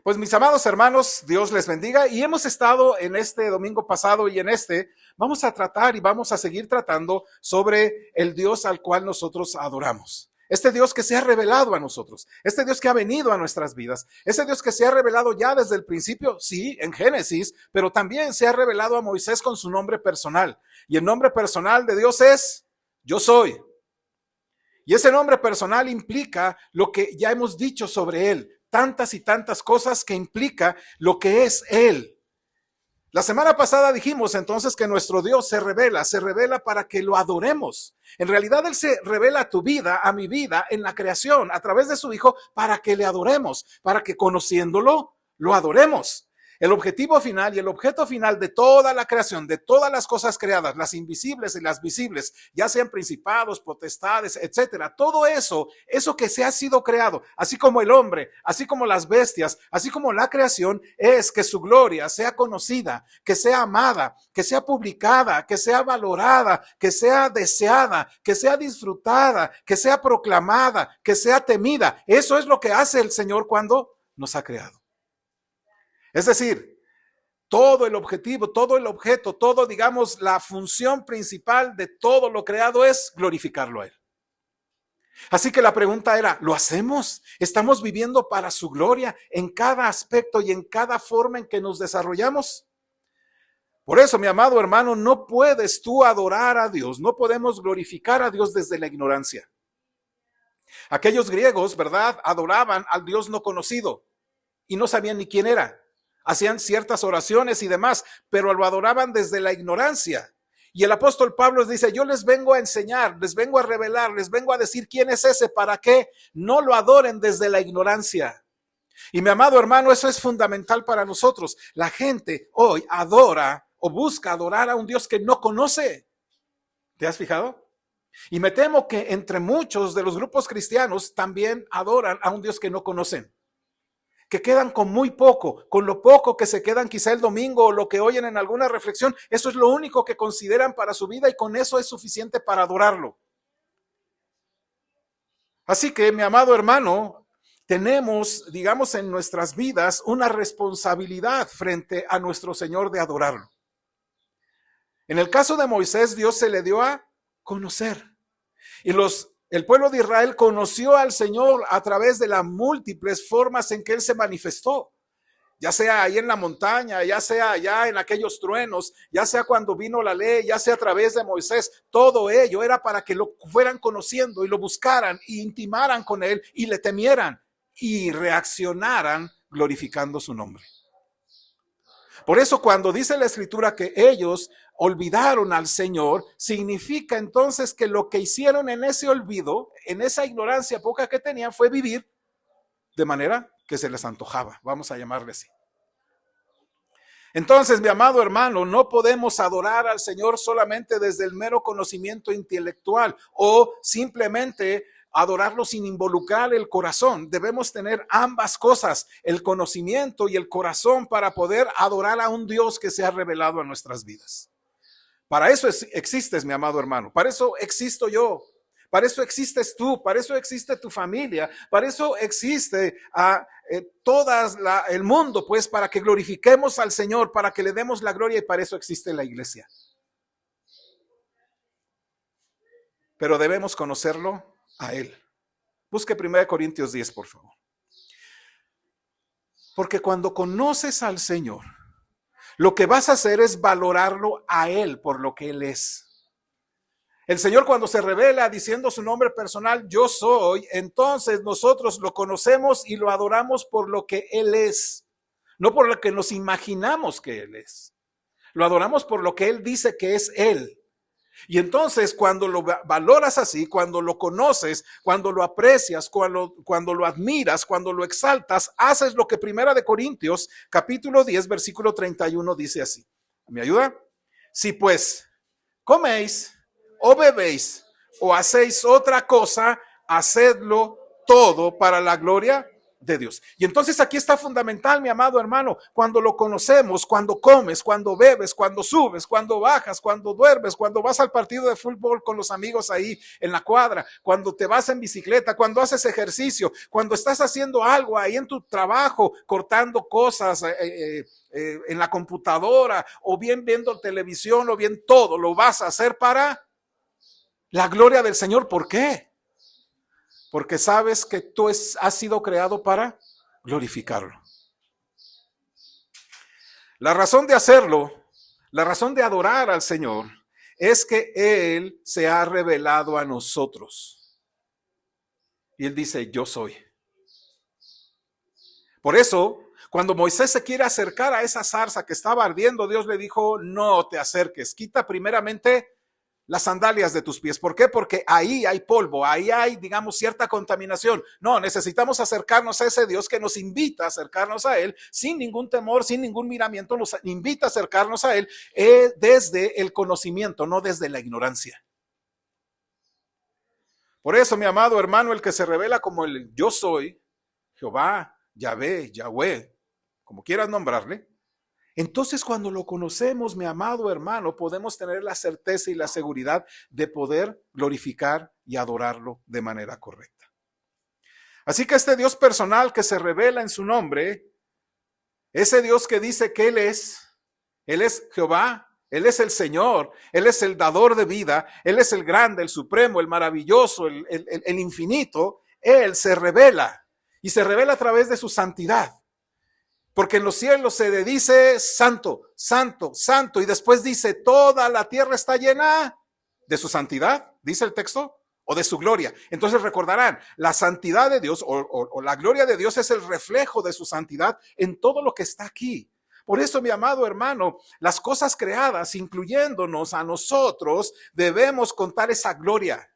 Pues mis amados hermanos, Dios les bendiga y hemos estado en este domingo pasado y en vamos a tratar y vamos a seguir tratando sobre el Dios al cual nosotros adoramos. Este Dios que se ha revelado a nosotros, este Dios que ha venido a nuestras vidas, este Dios que se ha revelado ya desde el principio, sí, en Génesis, pero también se ha revelado a Moisés con su nombre personal. Y el nombre personal de Dios es Yo Soy. Y ese nombre personal implica lo que ya hemos dicho sobre él. Tantas y tantas cosas que implica lo que es Él. La semana pasada dijimos entonces que nuestro Dios se revela para que lo adoremos. En realidad Él se revela a tu vida, a mi vida, en la creación, a través de su Hijo, para que le adoremos, para que conociéndolo, lo adoremos. El objetivo final y el objeto final de toda la creación, de todas las cosas creadas, las invisibles y las visibles, ya sean principados, potestades, etcétera, todo eso que se ha sido creado, así como el hombre, así como las bestias, así como la creación, es que su gloria sea conocida, que sea amada, que sea publicada, que sea valorada, que sea deseada, que sea disfrutada, que sea proclamada, que sea temida. Eso es lo que hace el Señor cuando nos ha creado. Es decir, todo el objetivo, todo el objeto, todo, digamos, la función principal de todo lo creado es glorificarlo a Él. Así que la pregunta era, ¿lo hacemos? ¿Estamos viviendo para su gloria en cada aspecto y en cada forma en que nos desarrollamos? Por eso, mi amado hermano, no puedes tú adorar a Dios, no podemos glorificar a Dios desde la ignorancia. Aquellos griegos, ¿verdad?, adoraban al Dios no conocido y no sabían ni quién era. Hacían ciertas oraciones y demás, pero lo adoraban desde la ignorancia. Y el apóstol Pablo les dice, yo les vengo a enseñar, les vengo a revelar, les vengo a decir quién es ese para que no lo adoren desde la ignorancia. Y mi amado hermano, eso es fundamental para nosotros. La gente hoy adora o busca adorar a un Dios que no conoce. ¿Te has fijado? Y me temo que entre muchos de los grupos cristianos también adoran a un Dios que no conocen. Que quedan con muy poco, con lo poco que se quedan quizá el domingo o lo que oyen en alguna reflexión, eso es lo único que consideran para su vida y con eso es suficiente para adorarlo. Así que, mi amado hermano, tenemos, digamos, en nuestras vidas una responsabilidad frente a nuestro Señor de adorarlo. En el caso de Moisés, Dios se le dio a conocer y el pueblo de Israel conoció al Señor a través de las múltiples formas en que Él se manifestó, ya sea ahí en la montaña, ya sea allá en aquellos truenos, ya sea cuando vino la ley, ya sea a través de Moisés. Todo ello era para que lo fueran conociendo y lo buscaran y intimaran con Él y le temieran y reaccionaran glorificando su nombre. Por eso cuando dice la Escritura que ellos olvidaron al Señor, significa entonces que lo que hicieron en ese olvido, en esa ignorancia poca que tenían, fue vivir de manera que se les antojaba, vamos a llamarle así. Entonces, mi amado hermano, no podemos adorar al Señor solamente desde el mero conocimiento intelectual o simplemente adorarlo sin involucrar el corazón. Debemos tener ambas cosas, el conocimiento y el corazón, para poder adorar a un Dios que se ha revelado a nuestras vidas. Para eso existes, mi amado hermano, para eso existo yo, para eso existes tú, para eso existe tu familia, para eso existe el mundo, pues, para que glorifiquemos al Señor, para que le demos la gloria, y para eso existe la iglesia. Pero debemos conocerlo a Él. Busque 1 Corintios 10, por favor. Porque cuando conoces al Señor, lo que vas a hacer es valorarlo a Él por lo que Él es. El Señor, cuando se revela diciendo su nombre personal, yo soy, entonces nosotros lo conocemos y lo adoramos por lo que Él es, no por lo que nos imaginamos que Él es. Lo adoramos por lo que Él dice que es Él. Y entonces cuando lo valoras así, cuando lo conoces, cuando lo aprecias, cuando lo admiras, cuando lo exaltas, haces lo que 1 Corintios capítulo 10 versículo 31 dice así. ¿Me ayuda? Si pues coméis o bebéis o hacéis otra cosa, hacedlo todo para la gloria de Dios. Y entonces aquí está fundamental, mi amado hermano, cuando lo conocemos, cuando comes, cuando bebes, cuando subes, cuando bajas, cuando duermes, cuando vas al partido de fútbol con los amigos ahí en la cuadra, cuando te vas en bicicleta, cuando haces ejercicio, cuando estás haciendo algo ahí en tu trabajo, cortando cosas en la computadora, o bien viendo televisión, o bien todo, lo vas a hacer para la gloria del Señor. ¿Por qué? Porque sabes que tú has sido creado para glorificarlo. La razón de hacerlo, la razón de adorar al Señor, es que Él se ha revelado a nosotros. Y Él dice, yo soy. Por eso, cuando Moisés se quiere acercar a esa zarza que estaba ardiendo, Dios le dijo, no te acerques, quita primeramente las sandalias de tus pies. ¿Por qué? Porque ahí hay polvo, ahí hay, digamos, cierta contaminación. No, necesitamos acercarnos a ese Dios que nos invita a acercarnos a Él sin ningún temor, sin ningún miramiento, nos invita a acercarnos a Él desde el conocimiento, no desde la ignorancia. Por eso, mi amado hermano, el que se revela como el yo soy, Jehová, Yahvé, Yahweh, como quieras nombrarle, entonces cuando lo conocemos, mi amado hermano, podemos tener la certeza y la seguridad de poder glorificar y adorarlo de manera correcta. Así que este Dios personal que se revela en su nombre, ese Dios que dice que Él es Jehová, Él es el Señor, Él es el dador de vida, Él es el grande, el supremo, el maravilloso, el infinito, Él se revela y se revela a través de su santidad. Porque en los cielos se le dice santo, santo, santo, y después dice toda la tierra está llena de su santidad, dice el texto, o de su gloria. Entonces recordarán, la santidad de Dios o la gloria de Dios es el reflejo de su santidad en todo lo que está aquí. Por eso, mi amado hermano, las cosas creadas, incluyéndonos a nosotros, debemos contar esa gloria.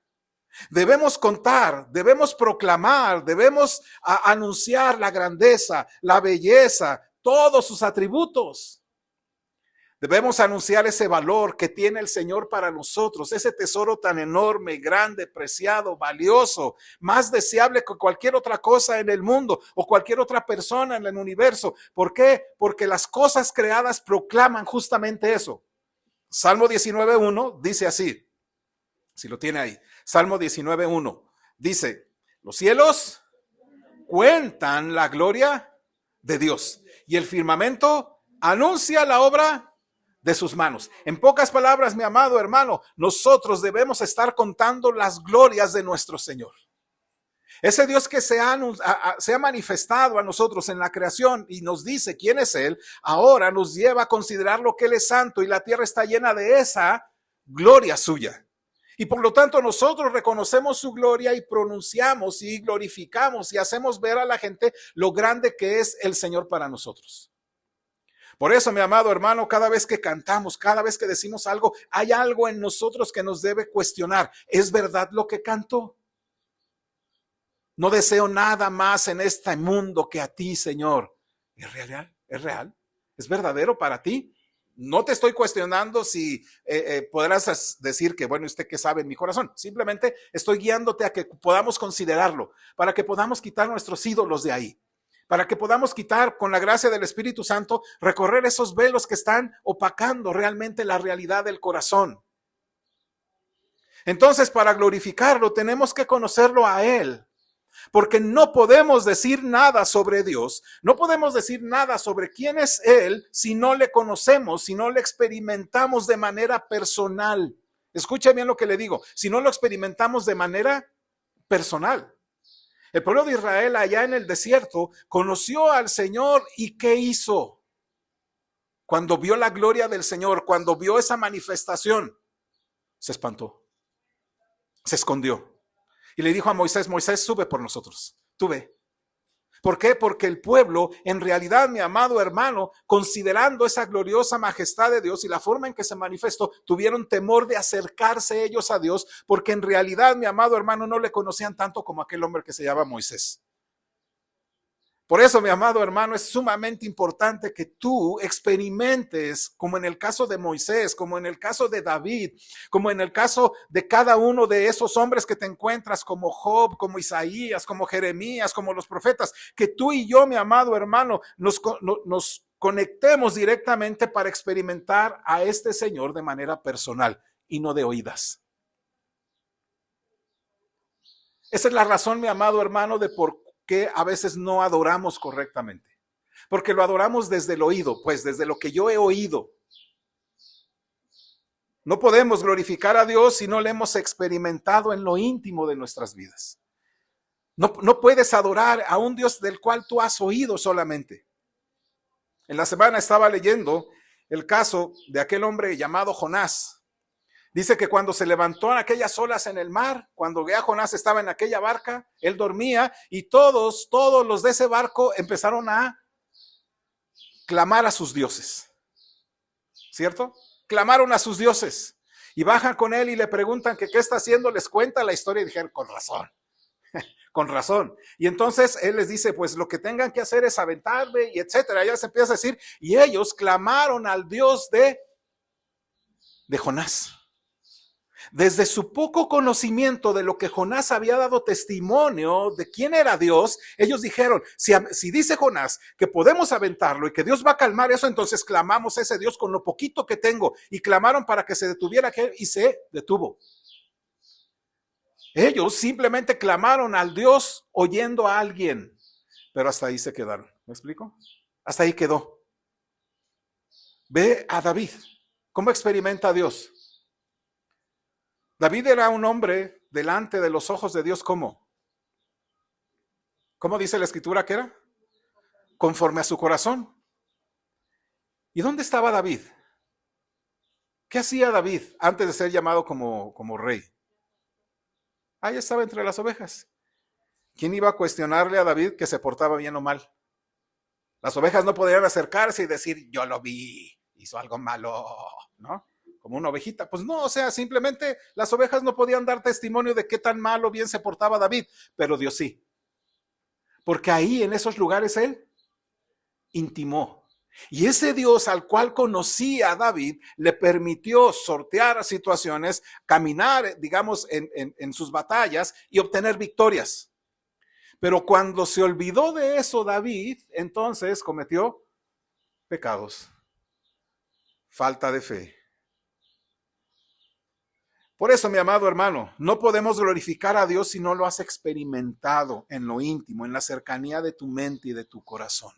Debemos contar, debemos proclamar, debemos anunciar la grandeza, la belleza, todos sus atributos. Debemos anunciar ese valor que tiene el Señor para nosotros, ese tesoro tan enorme, grande, preciado, valioso, más deseable que cualquier otra cosa en el mundo o cualquier otra persona en el universo. ¿Por qué? Porque las cosas creadas proclaman justamente eso. Salmo 19:1 dice así, si lo tiene ahí. Salmo 19:1 dice, los cielos cuentan la gloria de Dios y el firmamento anuncia la obra de sus manos. En pocas palabras, mi amado hermano, nosotros debemos estar contando las glorias de nuestro Señor. Ese Dios que se ha manifestado a nosotros en la creación y nos dice quién es Él, ahora nos lleva a considerar lo que Él es santo y la tierra está llena de esa gloria suya. Y por lo tanto nosotros reconocemos su gloria y pronunciamos y glorificamos y hacemos ver a la gente lo grande que es el Señor para nosotros. Por eso, mi amado hermano, cada vez que cantamos, cada vez que decimos algo, hay algo en nosotros que nos debe cuestionar. ¿Es verdad lo que canto? No deseo nada más en este mundo que a ti, Señor. ¿Es real? ¿Es real? ¿Es verdadero para ti? No te estoy cuestionando si podrás decir que, bueno, usted que sabe en mi corazón. Simplemente estoy guiándote a que podamos considerarlo, para que podamos quitar nuestros ídolos de ahí, para que podamos quitar, con la gracia del Espíritu Santo, recorrer esos velos que están opacando realmente la realidad del corazón. Entonces, para glorificarlo, tenemos que conocerlo a Él. Porque no podemos decir nada sobre Dios, no podemos decir nada sobre quién es Él si no le conocemos, si no le experimentamos de manera personal. Escucha bien lo que le digo, si no lo experimentamos de manera personal. El pueblo de Israel allá en el desierto conoció al Señor y ¿qué hizo? Cuando vio la gloria del Señor, cuando vio esa manifestación, se espantó, se escondió. Y le dijo a Moisés, Moisés, sube por nosotros, tú ve. ¿Por qué? Porque el pueblo, en realidad, mi amado hermano, considerando esa gloriosa majestad de Dios y la forma en que se manifestó, tuvieron temor de acercarse ellos a Dios, porque en realidad, mi amado hermano, no le conocían tanto como aquel hombre que se llama Moisés. Por eso, mi amado hermano, es sumamente importante que tú experimentes, como en el caso de Moisés, como en el caso de David, como en el caso de cada uno de esos hombres que te encuentras, como Job, como Isaías, como Jeremías, como los profetas, que tú y yo, mi amado hermano, nos conectemos directamente para experimentar a este Señor de manera personal y no de oídas. Esa es la razón, mi amado hermano, de por qué a veces no adoramos correctamente. Porque lo adoramos desde el oído, pues desde lo que yo he oído. No podemos glorificar a Dios si no le hemos experimentado en lo íntimo de nuestras vidas. No puedes adorar a un Dios del cual tú has oído solamente. En la semana estaba leyendo el caso de aquel hombre llamado Jonás. Dice que cuando se levantó en aquellas olas en el mar, cuando ya Jonás estaba en aquella barca, él dormía y todos los de ese barco empezaron a clamar a sus dioses. ¿Cierto? Clamaron a sus dioses y bajan con él y le preguntan que qué está haciendo, les cuenta la historia y dijeron, con razón, con razón. Y entonces él les dice, pues lo que tengan que hacer es aventarme y etcétera. Ya se empieza a decir, y ellos clamaron al Dios de Jonás. Desde su poco conocimiento de lo que Jonás había dado testimonio de quién era Dios, ellos dijeron, si dice Jonás que podemos aventarlo y que Dios va a calmar eso, entonces clamamos a ese Dios con lo poquito que tengo. Y clamaron para que se detuviera y se detuvo. Ellos simplemente clamaron al Dios oyendo a alguien, pero hasta ahí se quedaron. ¿Me explico? Hasta ahí quedó. Ve a David, ¿cómo experimenta a Dios? David era un hombre delante de los ojos de Dios, ¿cómo? ¿Cómo dice la escritura que era? Conforme a su corazón. ¿Y dónde estaba David? ¿Qué hacía David antes de ser llamado como rey? Ahí estaba entre las ovejas. ¿Quién iba a cuestionarle a David que se portaba bien o mal? Las ovejas no podían acercarse y decir, yo lo vi, hizo algo malo, ¿no? Como una ovejita. Pues no, o sea, simplemente las ovejas no podían dar testimonio de qué tan mal o bien se portaba David, pero Dios sí. Porque ahí, en esos lugares, él intimó. Y ese Dios al cual conocía a David le permitió sortear situaciones, caminar, digamos, en sus batallas y obtener victorias. Pero cuando se olvidó de eso David, entonces cometió pecados, falta de fe. Por eso, mi amado hermano, no podemos glorificar a Dios si no lo has experimentado en lo íntimo, en la cercanía de tu mente y de tu corazón.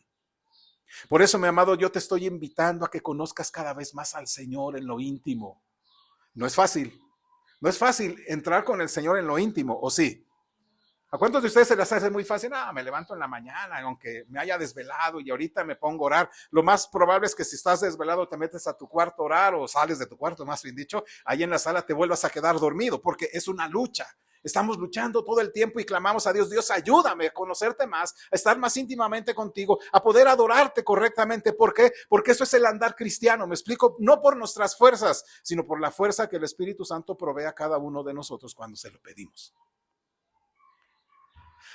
Por eso, mi amado, yo te estoy invitando a que conozcas cada vez más al Señor en lo íntimo. No es fácil. No es fácil entrar con el Señor en lo íntimo, ¿o sí? ¿A cuántos de ustedes se les hace muy fácil? Me levanto en la mañana, aunque me haya desvelado y ahorita me pongo a orar. Lo más probable es que si estás desvelado te metes a tu cuarto a orar o sales de tu cuarto, más bien dicho, ahí en la sala te vuelvas a quedar dormido porque es una lucha. Estamos luchando todo el tiempo y clamamos a Dios, Dios, ayúdame a conocerte más, a estar más íntimamente contigo, a poder adorarte correctamente. ¿Por qué? Porque eso es el andar cristiano, me explico, no por nuestras fuerzas, sino por la fuerza que el Espíritu Santo provee a cada uno de nosotros cuando se lo pedimos.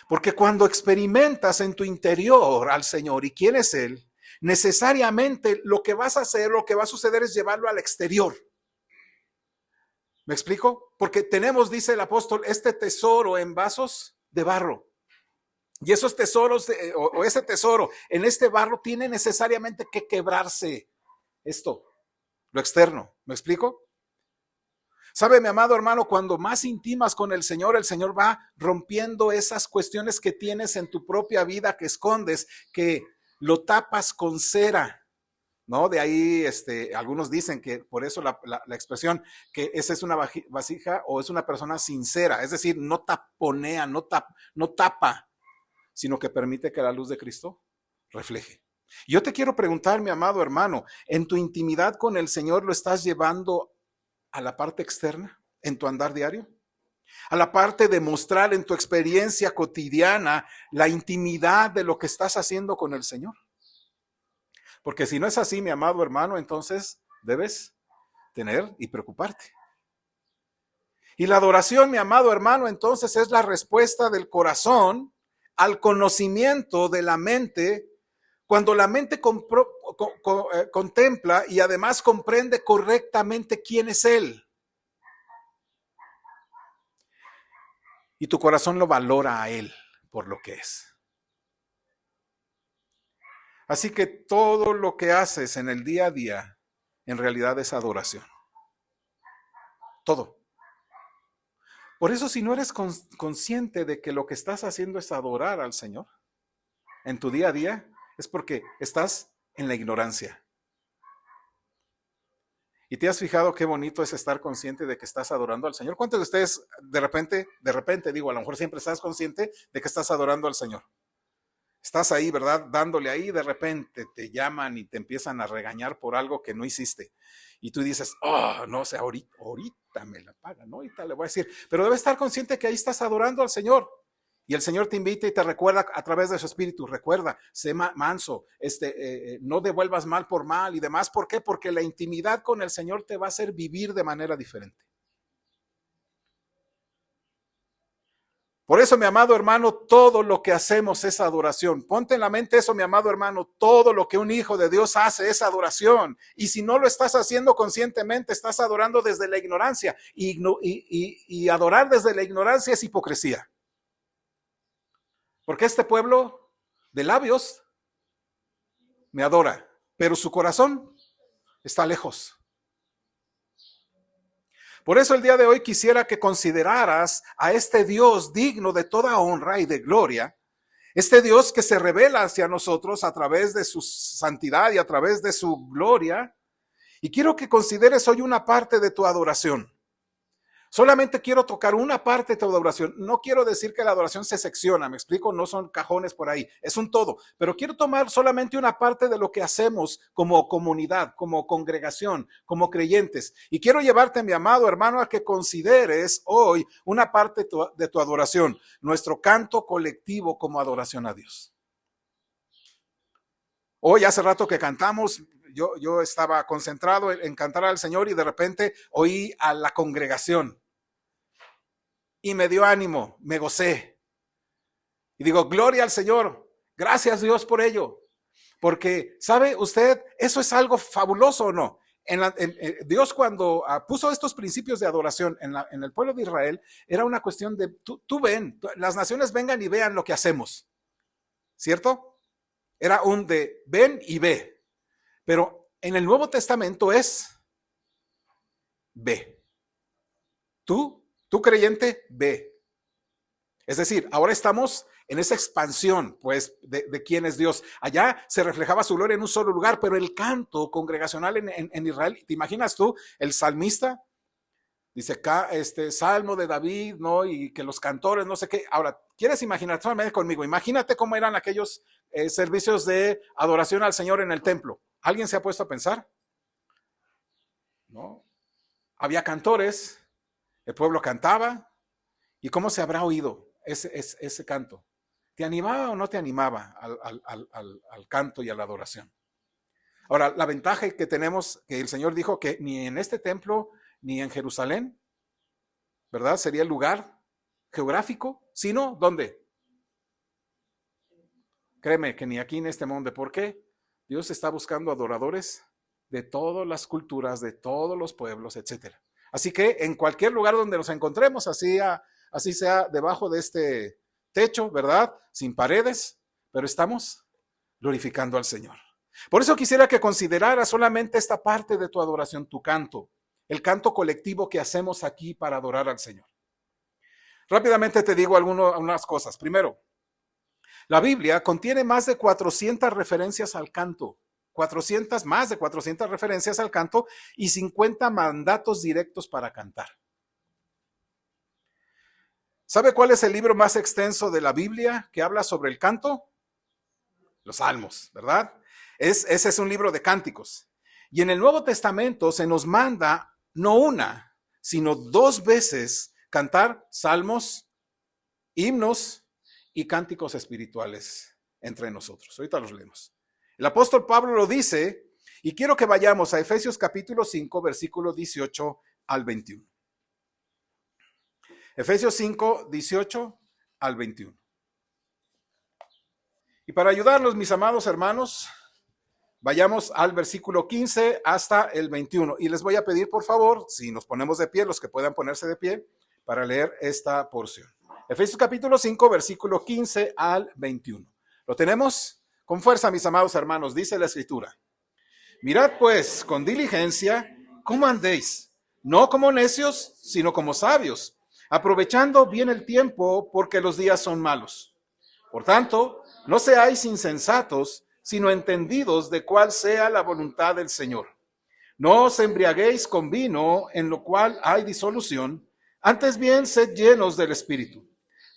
Porque cuando experimentas en tu interior al Señor y quién es Él, necesariamente lo que vas a hacer, lo que va a suceder es llevarlo al exterior. ¿Me explico? Porque tenemos, dice el apóstol, este tesoro en vasos de barro. Y esos tesoros, o ese tesoro en este barro tiene necesariamente que quebrarse esto, lo externo. ¿Me explico? ¿Sabe, mi amado hermano? Cuando más intimas con el Señor va rompiendo esas cuestiones que tienes en tu propia vida que escondes, que lo tapas con cera, ¿no? De ahí algunos dicen que por eso la expresión que esa es una vasija o es una persona sincera, es decir, no taponea, no tapa, sino que permite que la luz de Cristo refleje. Yo te quiero preguntar, mi amado hermano, ¿en tu intimidad con el Señor lo estás llevando a la parte externa en tu andar diario? A la parte de mostrar en tu experiencia cotidiana la intimidad de lo que estás haciendo con el Señor. Porque si no es así, mi amado hermano, entonces debes tener y preocuparte. Y la adoración, mi amado hermano, entonces es la respuesta del corazón al conocimiento de la mente cuando la mente contempla y además comprende correctamente quién es Él. Y tu corazón lo valora a Él por lo que es. Así que todo lo que haces en el día a día, en realidad es adoración. Todo. Por eso, si no eres consciente de que lo que estás haciendo es adorar al Señor en tu día a día, es porque estás en la ignorancia. ¿Y te has fijado qué bonito es estar consciente de que estás adorando al Señor? ¿Cuántos de ustedes de repente, digo, a lo mejor siempre estás consciente de que estás adorando al Señor? Estás ahí, ¿verdad? Dándole ahí, de repente te llaman y te empiezan a regañar por algo que no hiciste. Y tú dices, oh, no sé, ahorita me la pagan, ¿no? Ahorita le voy a decir. Pero debes estar consciente que ahí estás adorando al Señor. Y el Señor te invita y te recuerda a través de su Espíritu. Recuerda, sé manso, no devuelvas mal por mal y demás. ¿Por qué? Porque la intimidad con el Señor te va a hacer vivir de manera diferente. Por eso, mi amado hermano, todo lo que hacemos es adoración. Ponte en la mente eso, mi amado hermano. Todo lo que un hijo de Dios hace es adoración. Y si no lo estás haciendo conscientemente, estás adorando desde la ignorancia. Y adorar desde la ignorancia es hipocresía. Porque este pueblo de labios me adora, pero su corazón está lejos. Por eso el día de hoy quisiera que consideraras a este Dios digno de toda honra y de gloria, este Dios que se revela hacia nosotros a través de su santidad y a través de su gloria. Y quiero que consideres hoy una parte de tu adoración. Solamente quiero tocar una parte de tu adoración. No quiero decir que la adoración se secciona, me explico, no son cajones por ahí, es un todo. Pero quiero tomar solamente una parte de lo que hacemos como comunidad, como congregación, como creyentes. Y quiero llevarte, mi amado hermano, a que consideres hoy una parte de tu adoración, nuestro canto colectivo como adoración a Dios. Hoy hace rato que cantamos, yo estaba concentrado en cantar al Señor y de repente oí a la congregación y me dio ánimo, me gocé. Y digo, gloria al Señor, gracias Dios por ello. Porque, ¿sabe usted? Eso es algo fabuloso, ¿o no? Dios cuando puso estos principios de adoración en el pueblo de Israel, era una cuestión de, tú ven, las naciones vengan y vean lo que hacemos, ¿cierto? Era un de ven y ve. Pero en el Nuevo Testamento es ve. Tú creyente, ve. Es decir, ahora estamos en esa expansión, pues, de quién es Dios. Allá se reflejaba su gloria en un solo lugar, pero el canto congregacional en Israel, ¿te imaginas tú? El salmista dice acá, salmo de David, ¿no? Y que los cantores, no sé qué. Ahora, ¿quieres imaginar? Solamente conmigo, imagínate cómo eran aquellos servicios de adoración al Señor en el templo. ¿Alguien se ha puesto a pensar? ¿No? Había cantores, el pueblo cantaba, ¿y cómo se habrá oído ese canto? ¿Te animaba o no te animaba al canto y a la adoración? Ahora, la ventaja que tenemos, que el Señor dijo que ni en este templo, ni en Jerusalén, ¿verdad? Sería el lugar geográfico, sino, ¿dónde? Créeme que ni aquí en este mundo. ¿Por qué? Dios está buscando adoradores de todas las culturas, de todos los pueblos, etcétera. Así que en cualquier lugar donde nos encontremos, así sea debajo de este techo, ¿verdad? Sin paredes, pero estamos glorificando al Señor. Por eso quisiera que consideraras solamente esta parte de tu adoración, tu canto, el canto colectivo que hacemos aquí para adorar al Señor. Rápidamente te digo algunas cosas. Primero, la Biblia contiene más de 400 referencias al canto. Más de 400 referencias al canto y 50 mandatos directos para cantar. ¿Sabe cuál es el libro más extenso de la Biblia que habla sobre el canto? Los Salmos, ¿verdad? Ese es un libro de cánticos. Y en el Nuevo Testamento se nos manda no una, sino 2 veces cantar salmos, himnos y cánticos espirituales entre nosotros. Ahorita los leemos. El apóstol Pablo lo dice, y quiero que vayamos a Efesios capítulo 5, versículo 18 al 21. Efesios 5, 18 al 21. Y para ayudarnos, mis amados hermanos, vayamos al versículo 15 hasta el 21. Y les voy a pedir, por favor, si nos ponemos de pie, los que puedan ponerse de pie, para leer esta porción. Efesios capítulo 5, versículo 15 al 21. ¿Lo tenemos? Con fuerza, mis amados hermanos, dice la Escritura. Mirad pues con diligencia cómo andéis, no como necios, sino como sabios, aprovechando bien el tiempo, porque los días son malos. Por tanto, no seáis insensatos, sino entendidos de cuál sea la voluntad del Señor. No os embriaguéis con vino, en lo cual hay disolución, antes bien sed llenos del Espíritu,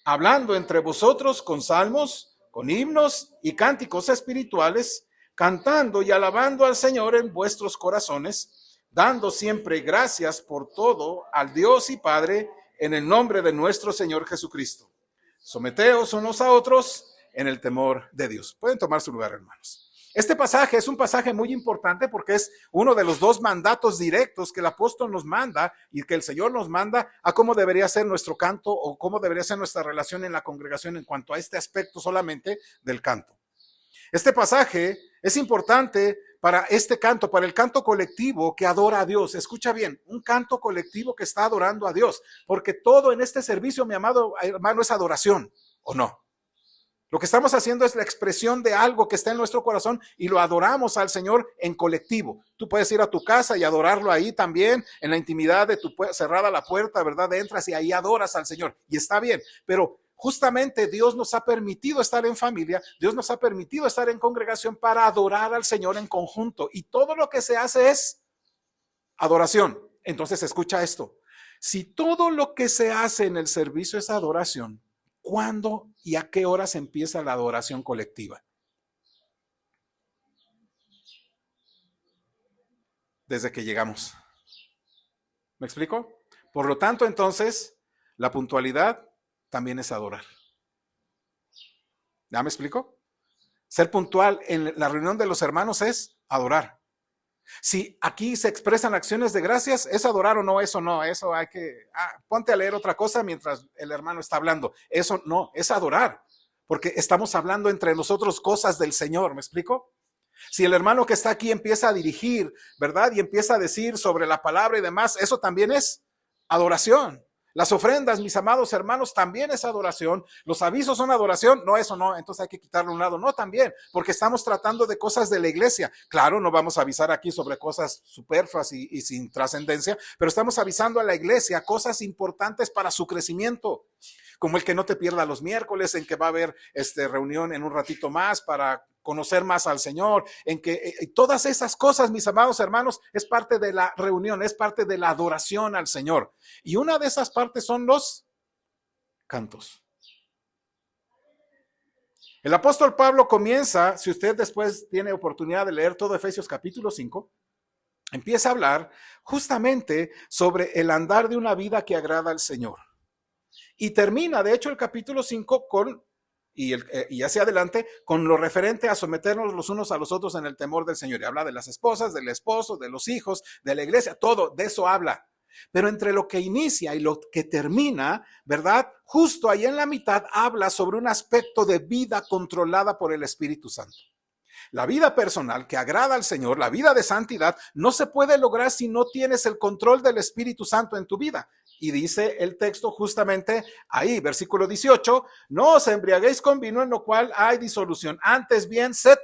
hablando entre vosotros con salmos, con himnos y cánticos espirituales, cantando y alabando al Señor en vuestros corazones, dando siempre gracias por todo al Dios y Padre, en el nombre de nuestro Señor Jesucristo. Someteos unos a otros en el temor de Dios. Pueden tomar su lugar, hermanos. Este pasaje es un pasaje muy importante porque es uno de los dos mandatos directos que el apóstol nos manda y que el Señor nos manda a cómo debería ser nuestro canto o cómo debería ser nuestra relación en la congregación en cuanto a este aspecto solamente del canto. Este pasaje es importante para este canto, para el canto colectivo que adora a Dios. Escucha bien, un canto colectivo que está adorando a Dios, porque todo en este servicio, mi amado hermano, es adoración, ¿o no? Lo que estamos haciendo es la expresión de algo que está en nuestro corazón y lo adoramos al Señor en colectivo. Tú puedes ir a tu casa y adorarlo ahí también, en la intimidad de tu cerrada la puerta, ¿verdad? Entras y ahí adoras al Señor y está bien, pero justamente Dios nos ha permitido estar en familia, Dios nos ha permitido estar en congregación para adorar al Señor en conjunto y todo lo que se hace es adoración. Entonces escucha esto, si todo lo que se hace en el servicio es adoración, ¿cuándo y a qué horas empieza la adoración colectiva? Desde que llegamos. ¿Me explico? Por lo tanto, entonces, la puntualidad también es adorar. ¿Ya me explico? Ser puntual en la reunión de los hermanos es adorar. Si aquí se expresan acciones de gracias, ¿es adorar o no? Eso no, eso hay que, ponte a leer otra cosa mientras el hermano está hablando. Eso no, es adorar, porque estamos hablando entre nosotros cosas del Señor, ¿me explico? Si el hermano que está aquí empieza a dirigir, ¿verdad? Y empieza a decir sobre la palabra y demás, eso también es adoración. Las ofrendas, mis amados hermanos, también es adoración. Los avisos son adoración. No, eso no. Entonces hay que quitarlo a un lado. No, también, porque estamos tratando de cosas de la iglesia. Claro, no vamos a avisar aquí sobre cosas superfluas y sin trascendencia, pero estamos avisando a la iglesia cosas importantes para su crecimiento, como el que no te pierda los miércoles, en que va a haber reunión en un ratito más para conocer más al Señor, en que todas esas cosas, mis amados hermanos, es parte de la reunión, es parte de la adoración al Señor. Y una de esas partes son los cantos. El apóstol Pablo comienza, si usted después tiene oportunidad de leer todo Efesios capítulo 5, empieza a hablar justamente sobre el andar de una vida que agrada al Señor. Y termina, de hecho, el capítulo 5 con y hacia adelante con lo referente a someternos los unos a los otros en el temor del Señor. Y habla de las esposas, del esposo, de los hijos, de la iglesia, todo de eso habla. Pero entre lo que inicia y lo que termina, ¿verdad? Justo ahí en la mitad habla sobre un aspecto de vida controlada por el Espíritu Santo. La vida personal que agrada al Señor, la vida de santidad, no se puede lograr si no tienes el control del Espíritu Santo en tu vida. Y dice el texto justamente ahí, versículo 18, no os embriaguéis con vino en lo cual hay disolución, antes bien sed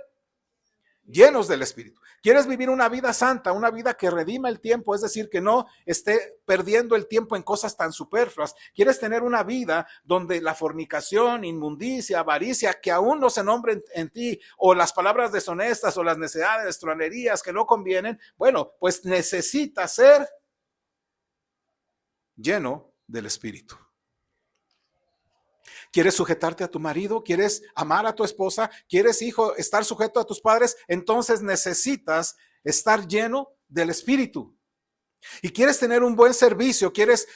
llenos del Espíritu. ¿Quieres vivir una vida santa, una vida que redima el tiempo? Es decir, que no esté perdiendo el tiempo en cosas tan superfluas. ¿Quieres tener una vida donde la fornicación, inmundicia, avaricia, que aún no se nombren en ti, o las palabras deshonestas, o las necedades, tronerías que no convienen? Bueno, pues necesitas ser lleno del Espíritu. ¿Quieres sujetarte a tu marido? ¿Quieres amar a tu esposa? ¿Quieres, hijo, estar sujeto a tus padres? Entonces necesitas estar lleno del Espíritu. Y quieres tener un buen servicio, quieres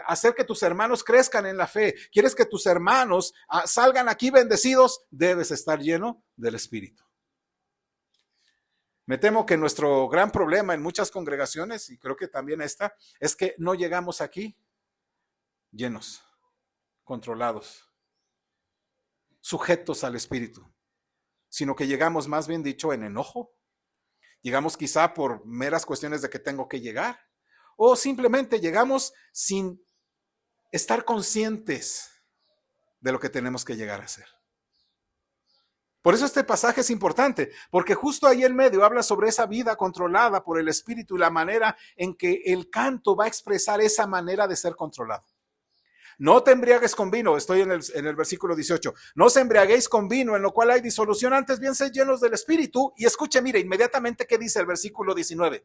hacer que tus hermanos crezcan en la fe, quieres que tus hermanos salgan aquí bendecidos, debes estar lleno del Espíritu. Me temo que nuestro gran problema en muchas congregaciones, y creo que también esta, es que no llegamos aquí llenos, controlados, sujetos al Espíritu. sino que llegamos, más bien dicho, en enojo. Llegamos quizá por meras cuestiones de que tengo que llegar, o simplemente llegamos sin estar conscientes de lo que tenemos que llegar a hacer. Por eso este pasaje es importante, porque justo ahí en medio habla sobre esa vida controlada por el Espíritu y la manera en que el canto va a expresar esa manera de ser controlado. No te embriagues con vino, estoy en el versículo 18. No os embriaguéis con vino, en lo cual hay disolución, antes bien sed llenos del Espíritu. Y escuche, mire, inmediatamente, ¿qué dice el versículo 19?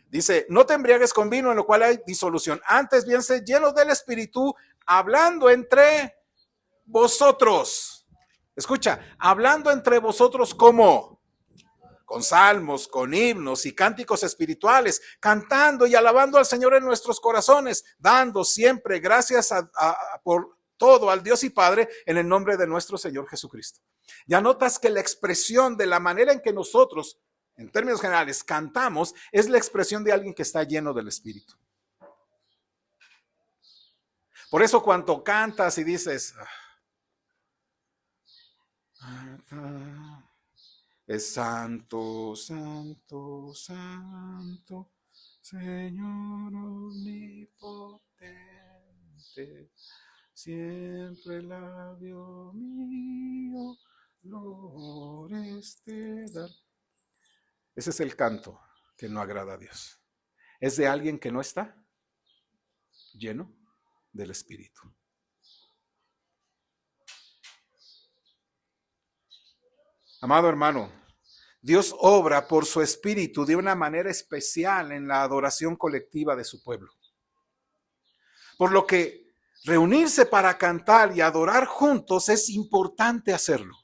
Dice, no te embriagues con vino, en lo cual hay disolución, antes bien sed llenos del Espíritu, hablando entre vosotros. Escucha, hablando entre vosotros, ¿cómo? Con salmos, con himnos y cánticos espirituales, cantando y alabando al Señor en nuestros corazones, dando siempre gracias por todo al Dios y Padre en el nombre de nuestro Señor Jesucristo. Ya notas que la expresión de la manera en que nosotros, en términos generales, cantamos, es la expresión de alguien que está lleno del Espíritu. Por eso cuando cantas y dices, es santo, santo, santo, Señor omnipotente, siempre el labio mío flores te dar. Ese es el canto que no agrada a Dios. Es de alguien que no está lleno del Espíritu. Amado hermano, Dios obra por su Espíritu de una manera especial en la adoración colectiva de su pueblo. Por lo que reunirse para cantar y adorar juntos es importante hacerlo.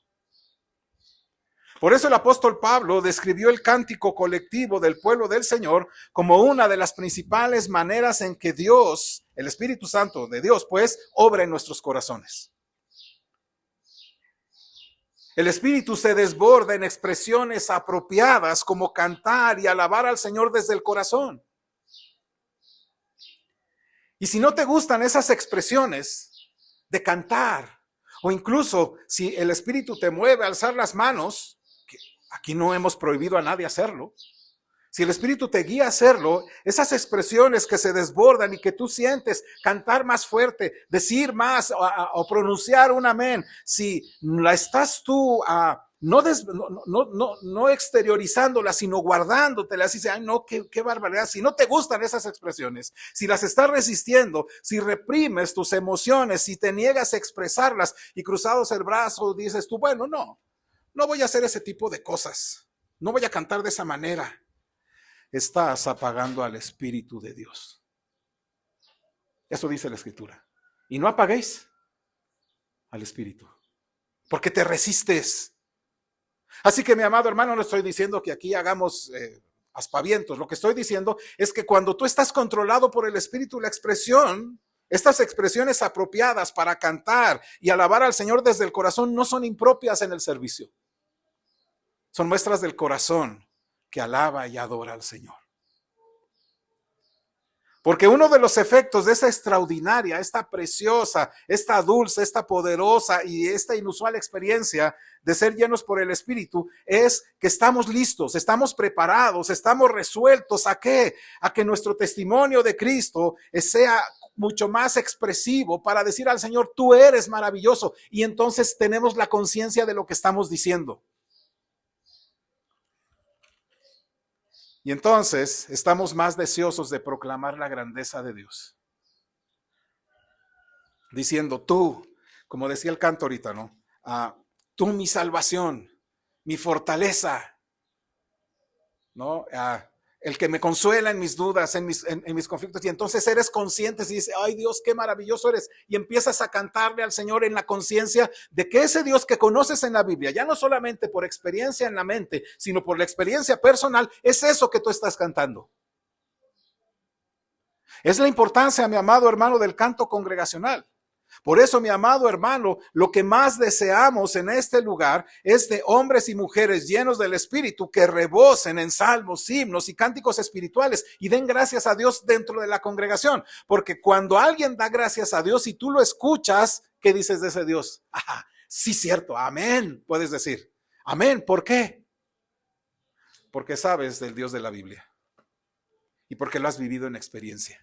Por eso el apóstol Pablo describió el cántico colectivo del pueblo del Señor como una de las principales maneras en que Dios, el Espíritu Santo de Dios, pues, obra en nuestros corazones. El Espíritu se desborda en expresiones apropiadas como cantar y alabar al Señor desde el corazón. Y si no te gustan esas expresiones de cantar, o incluso si el Espíritu te mueve a alzar las manos, que aquí no hemos prohibido a nadie hacerlo, si el Espíritu te guía a hacerlo, esas expresiones que se desbordan y que tú sientes, cantar más fuerte, decir más o pronunciar un amén, si la estás tú no exteriorizándolas, sino guardándotelas y dices, ay no, qué barbaridad. Si no te gustan esas expresiones, si las estás resistiendo, si reprimes tus emociones, si te niegas a expresarlas y cruzados el brazo dices tú, bueno, no voy a hacer ese tipo de cosas, no voy a cantar de esa manera. Estás apagando al Espíritu de Dios. Eso dice la Escritura. Y no apaguéis al Espíritu, porque te resistes. Así que, mi amado hermano, no estoy diciendo que aquí hagamos aspavientos. Lo que estoy diciendo es que cuando tú estás controlado por el Espíritu, la expresión, estas expresiones apropiadas para cantar y alabar al Señor desde el corazón no son impropias en el servicio. Son muestras del corazón que alaba y adora al Señor. Porque uno de los efectos de esta extraordinaria, esta preciosa, esta dulce, esta poderosa y esta inusual experiencia de ser llenos por el Espíritu es que estamos listos, estamos preparados, estamos resueltos ¿a qué? A que nuestro testimonio de Cristo sea mucho más expresivo para decir al Señor, tú eres maravilloso, y entonces tenemos la conciencia de lo que estamos diciendo. Y entonces estamos más deseosos de proclamar la grandeza de Dios. Diciendo, tú, como decía el canto ahorita, ¿no? Tú mi salvación, mi fortaleza, ¿no? El que me consuela en mis dudas, en mis conflictos. Y entonces eres consciente y dices, ay Dios, qué maravilloso eres. Y empiezas a cantarle al Señor en la conciencia de que ese Dios que conoces en la Biblia, ya no solamente por experiencia en la mente, sino por la experiencia personal, es eso que tú estás cantando. Es la importancia, mi amado hermano, del canto congregacional. Por eso, mi amado hermano, lo que más deseamos en este lugar es de hombres y mujeres llenos del Espíritu que rebosen en salmos, himnos y cánticos espirituales y den gracias a Dios dentro de la congregación. Porque cuando alguien da gracias a Dios y tú lo escuchas, ¿qué dices de ese Dios? Sí, cierto, amén, puedes decir. Amén. ¿Por qué? Porque sabes del Dios de la Biblia y porque lo has vivido en experiencia.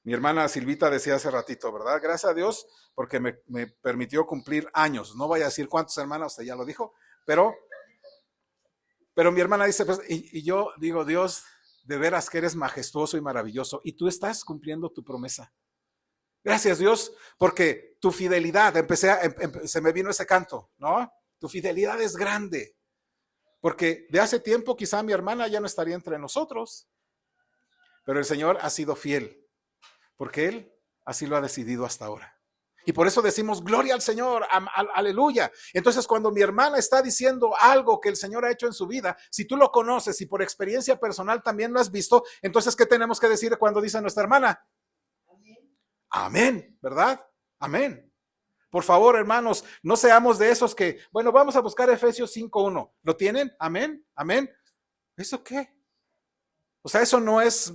Mi hermana Silvita decía hace ratito, ¿verdad? Gracias a Dios porque me permitió cumplir años. No voy a decir cuántos, hermanos, usted ya lo dijo, pero mi hermana dice, pues, y yo digo, Dios, de veras que eres majestuoso y maravilloso y tú estás cumpliendo tu promesa. Gracias Dios, porque tu fidelidad, se me vino ese canto, ¿no? Tu fidelidad es grande. Porque de hace tiempo quizá mi hermana ya no estaría entre nosotros, pero el Señor ha sido fiel, porque Él así lo ha decidido hasta ahora. Y por eso decimos, gloria al Señor, aleluya. Entonces cuando mi hermana está diciendo algo que el Señor ha hecho en su vida, si tú lo conoces y por experiencia personal también lo has visto, entonces ¿qué tenemos que decir cuando dice nuestra hermana? Amén, ¿verdad? Amén. Por favor, hermanos, no seamos de esos que, bueno, vamos a buscar Efesios 5:1. ¿Lo tienen? Amén, amén. ¿Eso qué? O sea, eso no es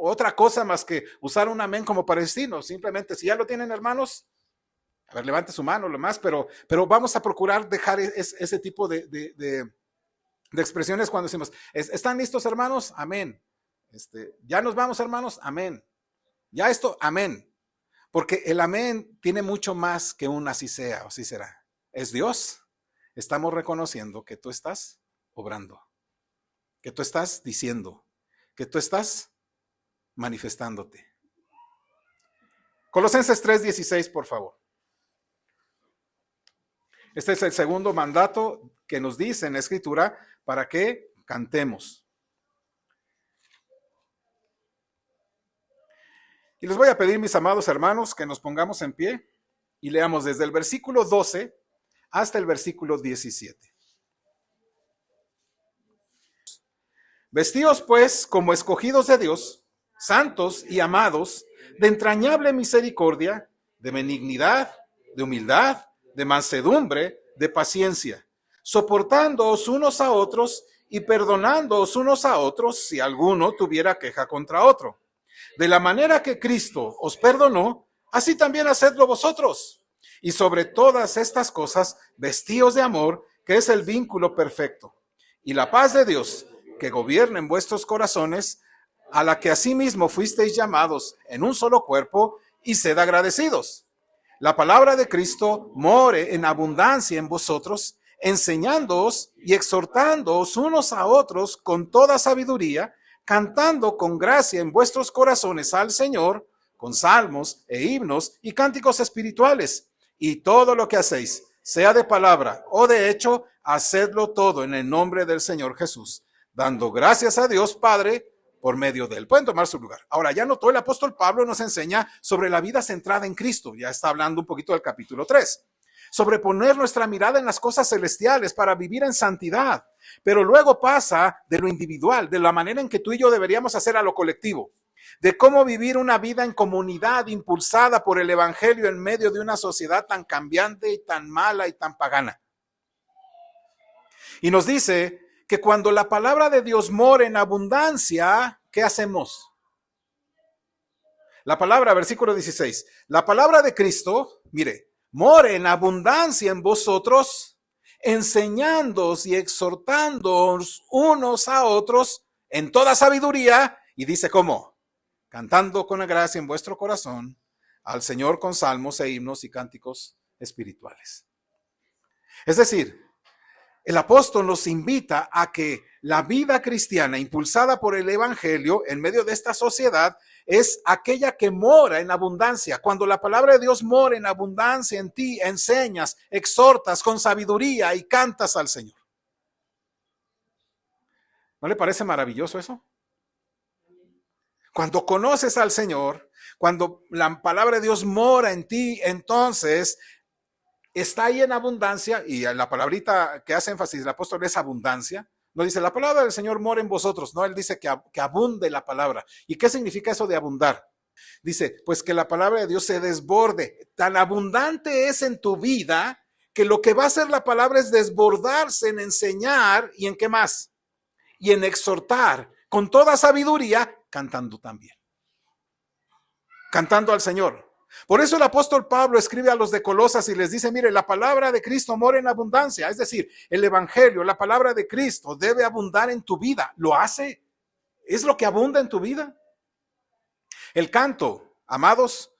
otra cosa más que usar un amén como para destino. Simplemente, si ya lo tienen, hermanos, a ver, levante su mano, lo más, pero vamos a procurar dejar ese tipo de expresiones cuando decimos, ¿están listos, hermanos? Amén. Ya nos vamos, hermanos, amén. Ya esto, amén. Porque el amén tiene mucho más que un así sea o así será. Es Dios. Estamos reconociendo que tú estás obrando, que tú estás diciendo, que tú estás manifestándote. Colosenses 3:16, por favor. Este es el segundo mandato que nos dice en la Escritura para que cantemos. Y les voy a pedir, mis amados hermanos, que nos pongamos en pie y leamos desde el versículo 12 hasta el versículo 17. Vestíos pues como escogidos de Dios, santos y amados, de entrañable misericordia, de benignidad, de humildad, de mansedumbre, de paciencia, soportándoos unos a otros y perdonándoos unos a otros si alguno tuviera queja contra otro. De la manera que Cristo os perdonó, así también hacedlo vosotros. Y sobre todas estas cosas, vestíos de amor, que es el vínculo perfecto. Y la paz de Dios, que gobierna en vuestros corazones, a la que asimismo fuisteis llamados en un solo cuerpo, y sed agradecidos. La palabra de Cristo more en abundancia en vosotros, enseñándoos y exhortándoos unos a otros con toda sabiduría, cantando con gracia en vuestros corazones al Señor, con salmos e himnos y cánticos espirituales. Y todo lo que hacéis, sea de palabra o de hecho, hacedlo todo en el nombre del Señor Jesús, dando gracias a Dios Padre por medio de él. Pueden tomar su lugar. Ahora, ya notó, el apóstol Pablo nos enseña sobre la vida centrada en Cristo. Ya está hablando un poquito del capítulo 3. Sobre poner nuestra mirada en las cosas celestiales para vivir en santidad. Pero luego pasa de lo individual, de la manera en que tú y yo deberíamos hacer a lo colectivo, de cómo vivir una vida en comunidad impulsada por el evangelio en medio de una sociedad tan cambiante y tan mala y tan pagana. Y nos dice que cuando la palabra de Dios mora en abundancia, ¿qué hacemos? La palabra, versículo 16, la palabra de Cristo, mire, more en abundancia en vosotros, enseñándoos y exhortándoos unos a otros en toda sabiduría, y dice cómo, cantando con gracia en vuestro corazón al Señor con salmos e himnos y cánticos espirituales. Es decir, el apóstol nos invita a que la vida cristiana impulsada por el evangelio en medio de esta sociedad es aquella que mora en abundancia. Cuando la palabra de Dios mora en abundancia en ti, enseñas, exhortas con sabiduría y cantas al Señor. ¿No le parece maravilloso eso? Cuando conoces al Señor, cuando la palabra de Dios mora en ti, entonces está ahí en abundancia, y la palabrita que hace énfasis el apóstol es abundancia. No dice, la palabra del Señor mora en vosotros. No, él dice que abunde la palabra. ¿Y qué significa eso de abundar? Dice, pues que la palabra de Dios se desborde. Tan abundante es en tu vida que lo que va a hacer la palabra es desbordarse en enseñar y en qué más. Y en exhortar con toda sabiduría, cantando también. Cantando al Señor. Por eso el apóstol Pablo escribe a los de Colosas y les dice, mire, la palabra de Cristo mora en abundancia. Es decir, el evangelio, la palabra de Cristo debe abundar en tu vida. ¿Lo hace? ¿Es lo que abunda en tu vida? El canto, amados,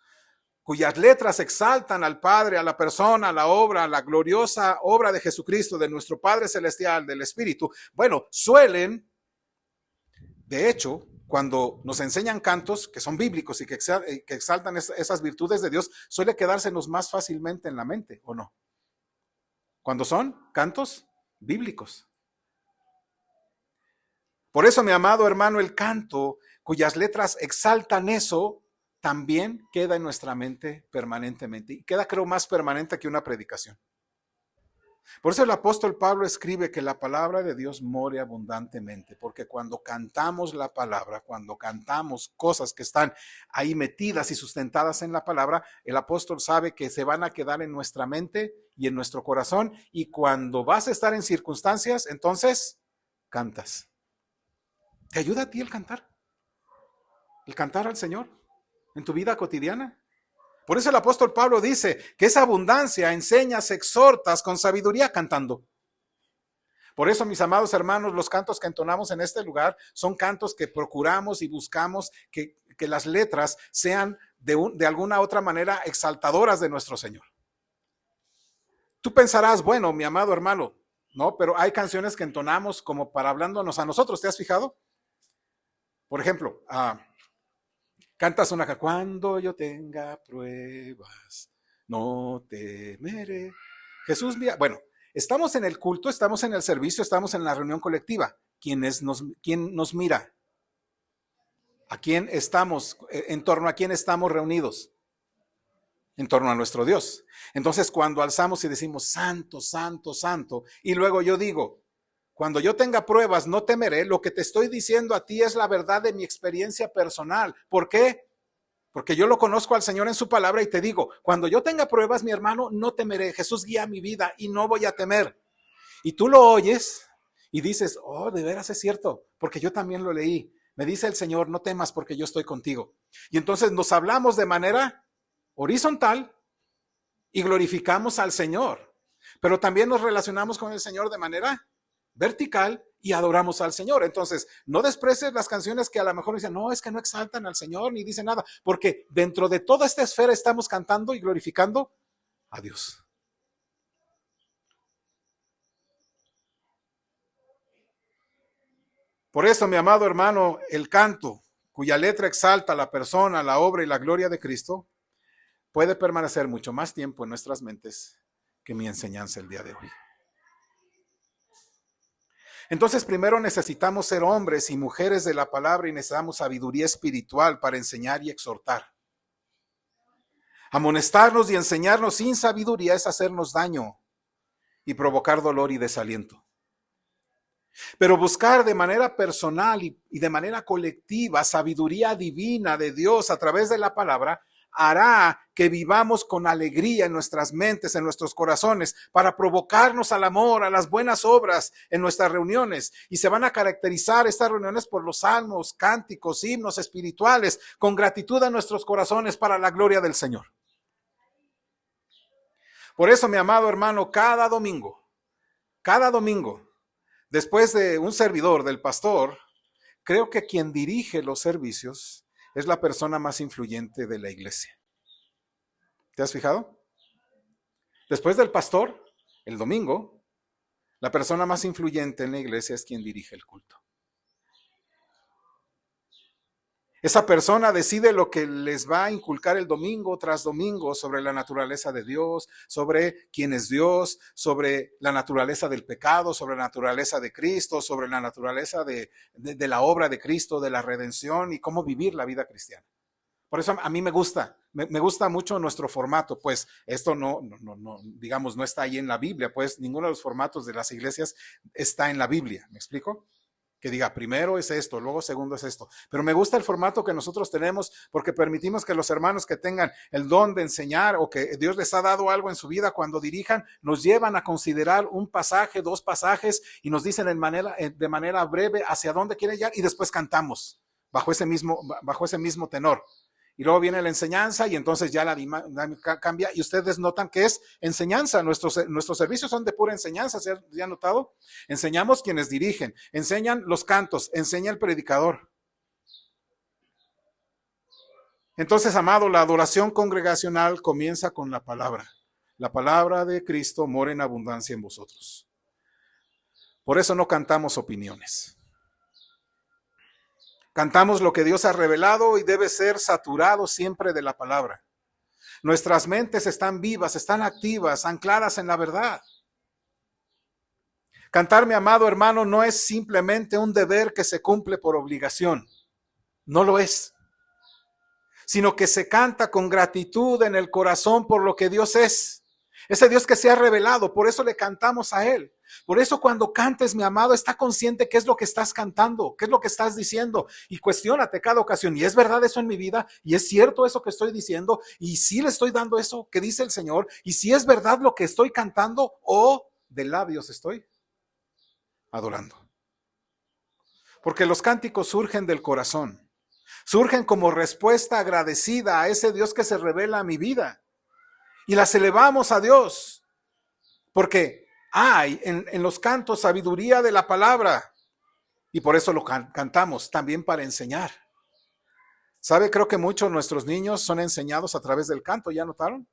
cuyas letras exaltan al Padre, a la persona, a la obra, a la gloriosa obra de Jesucristo, de nuestro Padre Celestial, del Espíritu, bueno, suelen, de hecho, cuando nos enseñan cantos que son bíblicos y que exaltan esas virtudes de Dios, suele quedársenos más fácilmente en la mente, ¿o no? Cuando son cantos bíblicos. Por eso, mi amado hermano, el canto cuyas letras exaltan eso, también queda en nuestra mente permanentemente. Y queda, creo, más permanente que una predicación. Por eso el apóstol Pablo escribe que la palabra de Dios more abundantemente, porque cuando cantamos la palabra, cuando cantamos cosas que están ahí metidas y sustentadas en la palabra, el apóstol sabe que se van a quedar en nuestra mente y en nuestro corazón, y cuando vas a estar en circunstancias, entonces cantas. ¿Te ayuda a ti el cantar? ¿El cantar al Señor en tu vida cotidiana? Por eso el apóstol Pablo dice que esa abundancia enseñas, exhortas con sabiduría cantando. Por eso, mis amados hermanos, los cantos que entonamos en este lugar son cantos que procuramos y buscamos que las letras sean de alguna otra manera exaltadoras de nuestro Señor. Tú pensarás, bueno, mi amado hermano, no, pero hay canciones que entonamos como para hablándonos a nosotros, ¿te has fijado? Por ejemplo, cantas una canción, cuando yo tenga pruebas, no temeré. Jesús mira, bueno, estamos en el culto, estamos en el servicio, estamos en la reunión colectiva. ¿Quién nos mira? ¿A quién estamos? ¿En torno a quién estamos reunidos? En torno a nuestro Dios. Entonces, cuando alzamos y decimos, santo, santo, santo, y luego yo digo, cuando yo tenga pruebas, no temeré, lo que te estoy diciendo a ti es la verdad de mi experiencia personal. ¿Por qué? Porque yo lo conozco al Señor en su palabra y te digo, cuando yo tenga pruebas, mi hermano, no temeré. Jesús guía mi vida y no voy a temer. Y tú lo oyes y dices, oh, de veras es cierto, porque yo también lo leí. Me dice el Señor, no temas porque yo estoy contigo. Y entonces nos hablamos de manera horizontal y glorificamos al Señor. Pero también nos relacionamos con el Señor de manera vertical y adoramos al Señor. Entonces, no desprecies las canciones que a lo mejor dicen, no, es que no exaltan al Señor ni dicen nada, porque dentro de toda esta esfera estamos cantando y glorificando a Dios. Por eso, mi amado hermano, el canto, cuya letra exalta la persona, la obra y la gloria de Cristo, puede permanecer mucho más tiempo en nuestras mentes que mi enseñanza el día de hoy. Entonces, primero necesitamos ser hombres y mujeres de la palabra y necesitamos sabiduría espiritual para enseñar y exhortar. Amonestarnos y enseñarnos sin sabiduría es hacernos daño y provocar dolor y desaliento. Pero buscar de manera personal y de manera colectiva sabiduría divina de Dios a través de la palabra hará que vivamos con alegría en nuestras mentes, en nuestros corazones, para provocarnos al amor, a las buenas obras en nuestras reuniones. Y se van a caracterizar estas reuniones por los salmos, cánticos, himnos espirituales, con gratitud a nuestros corazones para la gloria del Señor. Por eso, mi amado hermano, cada domingo, después de un servidor, del pastor, creo que quien dirige los servicios es la persona más influyente de la iglesia. ¿Te has fijado? Después del pastor, el domingo, la persona más influyente en la iglesia es quien dirige el culto. Esa persona decide lo que les va a inculcar el domingo tras domingo sobre la naturaleza de Dios, sobre quién es Dios, sobre la naturaleza del pecado, sobre la naturaleza de Cristo, sobre la naturaleza de la obra de Cristo, de la redención y cómo vivir la vida cristiana. Por eso a mí me gusta mucho nuestro formato, pues esto no, digamos, no está ahí en la Biblia, pues ninguno de los formatos de las iglesias está en la Biblia, ¿me explico? Que diga, primero es esto, luego segundo es esto. Pero me gusta el formato que nosotros tenemos porque permitimos que los hermanos que tengan el don de enseñar o que Dios les ha dado algo en su vida cuando dirijan, nos llevan a considerar un pasaje, dos pasajes y nos dicen de manera breve hacia dónde quieren llegar y después cantamos bajo ese mismo tenor. y luego viene la enseñanza y entonces ya la dinámica cambia y ustedes notan que es enseñanza. Nuestros servicios son de pura enseñanza, ¿se ha notado? Enseñamos quienes dirigen, enseñan los cantos, enseña el predicador. Entonces, amado, la adoración congregacional comienza con la palabra. La palabra de Cristo mora en abundancia en vosotros. Por eso no cantamos opiniones. Cantamos lo que Dios ha revelado y debe ser saturado siempre de la palabra. Nuestras mentes están vivas, están activas, ancladas en la verdad. Cantar, mi amado hermano, no es simplemente un deber que se cumple por obligación. No lo es. Sino que se canta con gratitud en el corazón por lo que Dios es. Ese Dios que se ha revelado, por eso le cantamos a Él. Por eso cuando cantes, mi amado, está consciente qué es lo que estás cantando, qué es lo que estás diciendo y cuestiónate cada ocasión. ¿Y es verdad eso en mi vida? ¿Y es cierto eso que estoy diciendo? ¿Y si le estoy dando eso que dice el Señor? ¿Y si es verdad lo que estoy cantando o de labios estoy adorando? Porque los cánticos surgen del corazón. Surgen como respuesta agradecida a ese Dios que se revela a mi vida. Y las elevamos a Dios. Porque hay en los cantos sabiduría de la palabra. Y por eso lo cantamos, también para enseñar. ¿Sabe? Creo que muchos de nuestros niños son enseñados a través del canto, ¿ya notaron?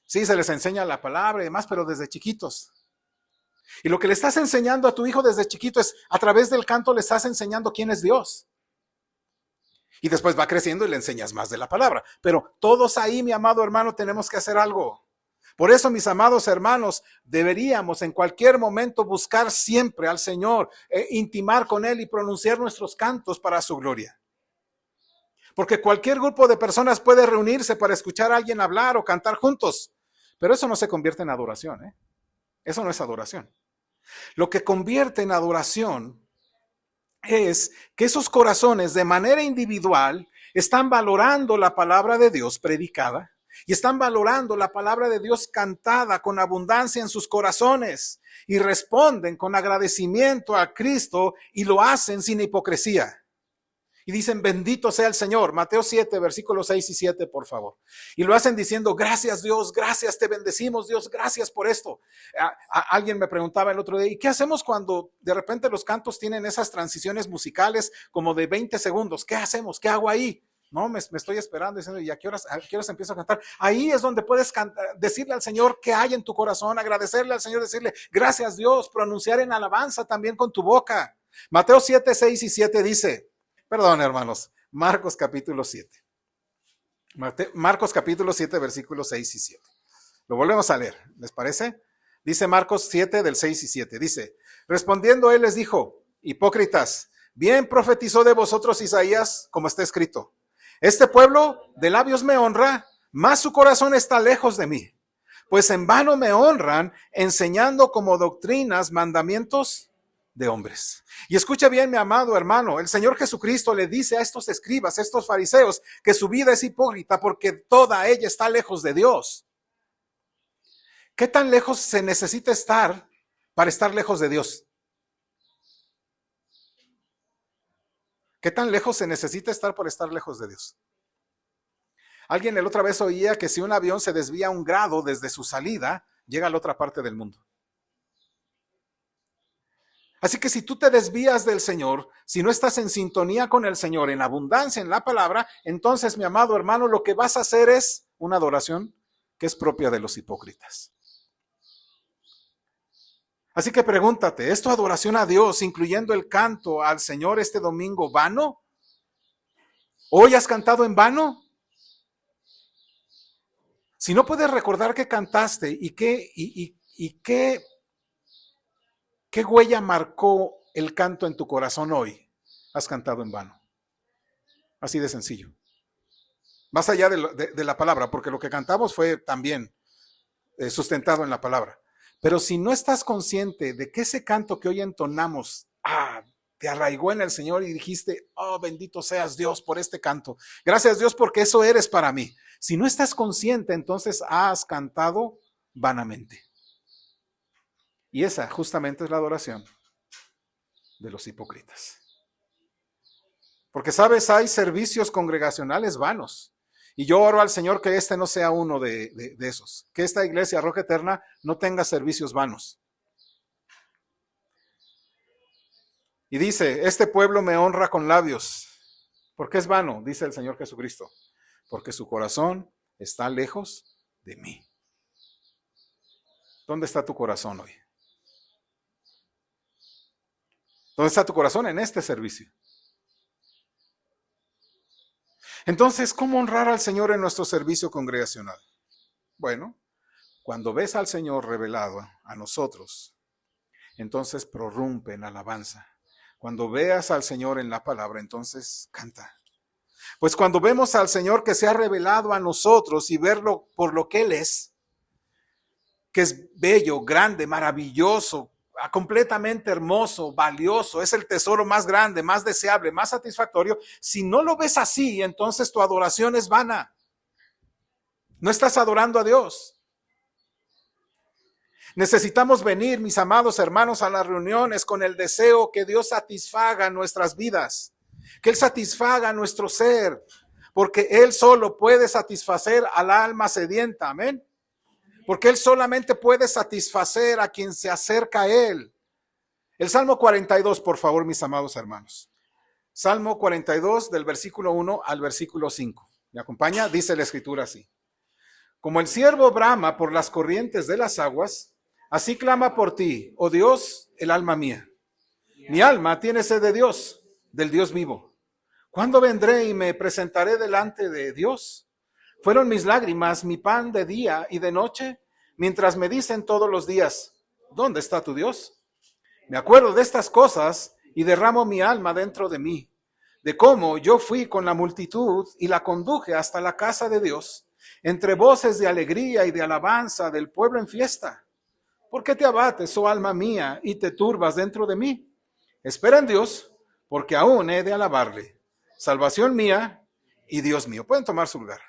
Sí, se les enseña la palabra y demás, pero desde chiquitos. Y lo que le estás enseñando a tu hijo desde chiquito es, a través del canto le estás enseñando quién es Dios. Y después va creciendo y le enseñas más de la palabra. Pero todos ahí, mi amado hermano, tenemos que hacer algo. Por eso, mis amados hermanos, deberíamos en cualquier momento buscar siempre al Señor, intimar con Él y pronunciar nuestros cantos para su gloria. Porque cualquier grupo de personas puede reunirse para escuchar a alguien hablar o cantar juntos. Pero eso no se convierte en adoración, ¿eh? Eso no es adoración. Lo que convierte en adoración es que esos corazones de manera individual están valorando la palabra de Dios predicada y están valorando la palabra de Dios cantada con abundancia en sus corazones y responden con agradecimiento a Cristo y lo hacen sin hipocresía. Y dicen, bendito sea el Señor. Mateo 7, versículos 6 y 7, por favor. Y lo hacen diciendo, gracias Dios, gracias, te bendecimos Dios, gracias por esto. Alguien me preguntaba el otro día, ¿y qué hacemos cuando de repente los cantos tienen esas transiciones musicales como de 20 segundos? ¿Qué hacemos? ¿Qué hago ahí? No, me estoy esperando diciendo, ¿y a qué horas empiezo a cantar? Ahí es donde puedes decirle al Señor qué hay en tu corazón, agradecerle al Señor, decirle, gracias Dios, pronunciar en alabanza también con tu boca. Mateo 7, 6 y 7 dice, perdón, hermanos, Marcos capítulo 7. Marcos capítulo 7, versículos 6 y 7. Lo volvemos a leer, ¿les parece? Dice Marcos 7 del 6 y 7. Dice, respondiendo él les dijo, hipócritas, bien profetizó de vosotros Isaías, como está escrito. Este pueblo de labios me honra, mas su corazón está lejos de mí. Pues en vano me honran, enseñando como doctrinas mandamientos de hombres. Y escucha bien, mi amado hermano, el Señor Jesucristo le dice a estos escribas, a estos fariseos, que su vida es hipócrita porque toda ella está lejos de Dios. ¿Qué tan lejos se necesita estar para estar lejos de Dios? ¿Qué tan lejos se necesita estar para estar lejos de Dios? Alguien la otra vez oía que si un avión se desvía 1 grado desde su salida, llega a la otra parte del mundo. Así que si tú te desvías del Señor, si no estás en sintonía con el Señor, en abundancia en la palabra, entonces, mi amado hermano, lo que vas a hacer es una adoración que es propia de los hipócritas. Así que pregúntate, ¿es tu adoración a Dios, incluyendo el canto al Señor este domingo, vano? ¿Hoy has cantado en vano? Si no puedes recordar qué cantaste y qué huella marcó el canto en tu corazón hoy, has cantado en vano. Así de sencillo. Más allá de la palabra, porque lo que cantamos fue también sustentado en la palabra. Pero si no estás consciente de que ese canto que hoy entonamos, te arraigó en el Señor y dijiste, oh, bendito seas Dios por este canto. Gracias Dios porque eso eres para mí. Si no estás consciente, entonces has cantado vanamente. Y esa justamente es la adoración de los hipócritas. Porque, ¿sabes? Hay servicios congregacionales vanos. Y yo oro al Señor que este no sea uno de esos. Que esta iglesia Roca Eterna no tenga servicios vanos. Y dice, este pueblo me honra con labios. ¿Por qué es vano? Dice el Señor Jesucristo. Porque su corazón está lejos de mí. ¿Dónde está tu corazón hoy? ¿Dónde está tu corazón en este servicio? Entonces, ¿cómo honrar al Señor en nuestro servicio congregacional? Bueno, cuando ves al Señor revelado a nosotros, entonces prorrumpe en alabanza. Cuando veas al Señor en la palabra, entonces canta. Pues cuando vemos al Señor que se ha revelado a nosotros y verlo por lo que Él es, que es bello, grande, maravilloso, completamente hermoso, valioso, es el tesoro más grande, más deseable, más satisfactorio. Si no lo ves así, entonces tu adoración es vana. No estás adorando a Dios. Necesitamos venir, mis amados hermanos, a las reuniones con el deseo que Dios satisfaga nuestras vidas, que Él satisfaga nuestro ser, porque Él solo puede satisfacer al alma sedienta, amén. Porque Él solamente puede satisfacer a quien se acerca a Él. El Salmo 42, por favor, mis amados hermanos. Salmo 42, del versículo 1 al versículo 5. ¿Me acompaña? Dice la Escritura así. Como el ciervo brama por las corrientes de las aguas, así clama por ti, oh Dios, el alma mía. Mi alma tiene sed de Dios, del Dios vivo. ¿Cuándo vendré y me presentaré delante de Dios? Fueron mis lágrimas mi pan de día y de noche, mientras me dicen todos los días, ¿dónde está tu Dios? Me acuerdo de estas cosas y derramo mi alma dentro de mí, de cómo yo fui con la multitud y la conduje hasta la casa de Dios, entre voces de alegría y de alabanza del pueblo en fiesta. ¿Por qué te abates, oh alma mía, y te turbas dentro de mí? Espera en Dios, porque aún he de alabarle, salvación mía y Dios mío. Pueden tomar su lugar.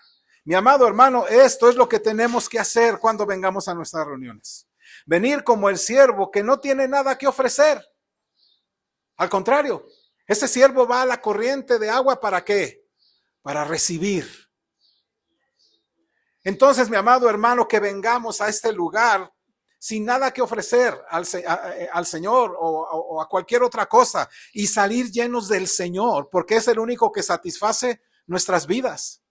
Mi amado hermano, esto es lo que tenemos que hacer cuando vengamos a nuestras reuniones. Venir como el siervo que no tiene nada que ofrecer. Al contrario, ese siervo va a la corriente de agua, ¿para qué? Para recibir. Entonces, mi amado hermano, que vengamos a este lugar sin nada que ofrecer al Señor o a cualquier otra cosa y salir llenos del Señor, porque es el único que satisface nuestras vidas.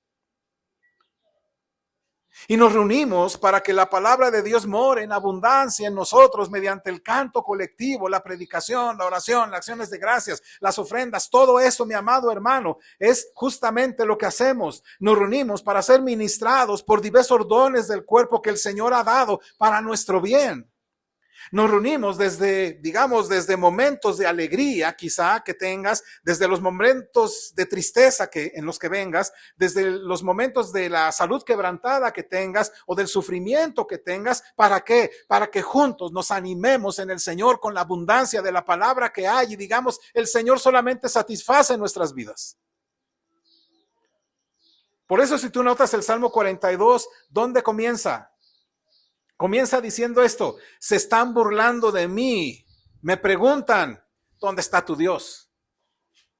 Y nos reunimos para que la palabra de Dios more en abundancia en nosotros mediante el canto colectivo, la predicación, la oración, las acciones de gracias, las ofrendas. Todo eso, mi amado hermano, es justamente lo que hacemos. Nos reunimos para ser ministrados por diversos dones del cuerpo que el Señor ha dado para nuestro bien. Nos reunimos desde momentos de alegría quizá que tengas, desde los momentos de tristeza en los que vengas, desde los momentos de la salud quebrantada que tengas o del sufrimiento que tengas. ¿Para qué? Para que juntos nos animemos en el Señor con la abundancia de la palabra que hay y digamos, el Señor solamente satisface nuestras vidas. Por eso si tú notas el Salmo 42, ¿dónde comienza? Comienza diciendo esto, se están burlando de mí, me preguntan, ¿dónde está tu Dios?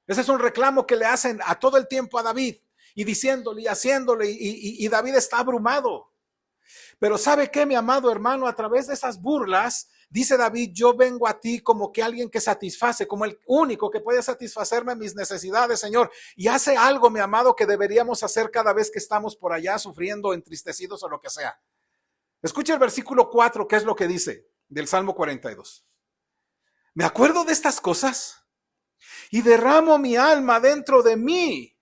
Ese es un reclamo que le hacen a todo el tiempo a David y diciéndole y haciéndole y David está abrumado. Pero ¿sabe qué, mi amado hermano? A través de esas burlas, dice David, yo vengo a ti como que alguien que satisface, como el único que puede satisfacerme mis necesidades, Señor. Y hace algo, mi amado, que deberíamos hacer cada vez que estamos por allá sufriendo, entristecidos o lo que sea. Escucha el versículo 4, que es lo que dice del Salmo 42. Me acuerdo de estas cosas y derramo mi alma dentro de mí,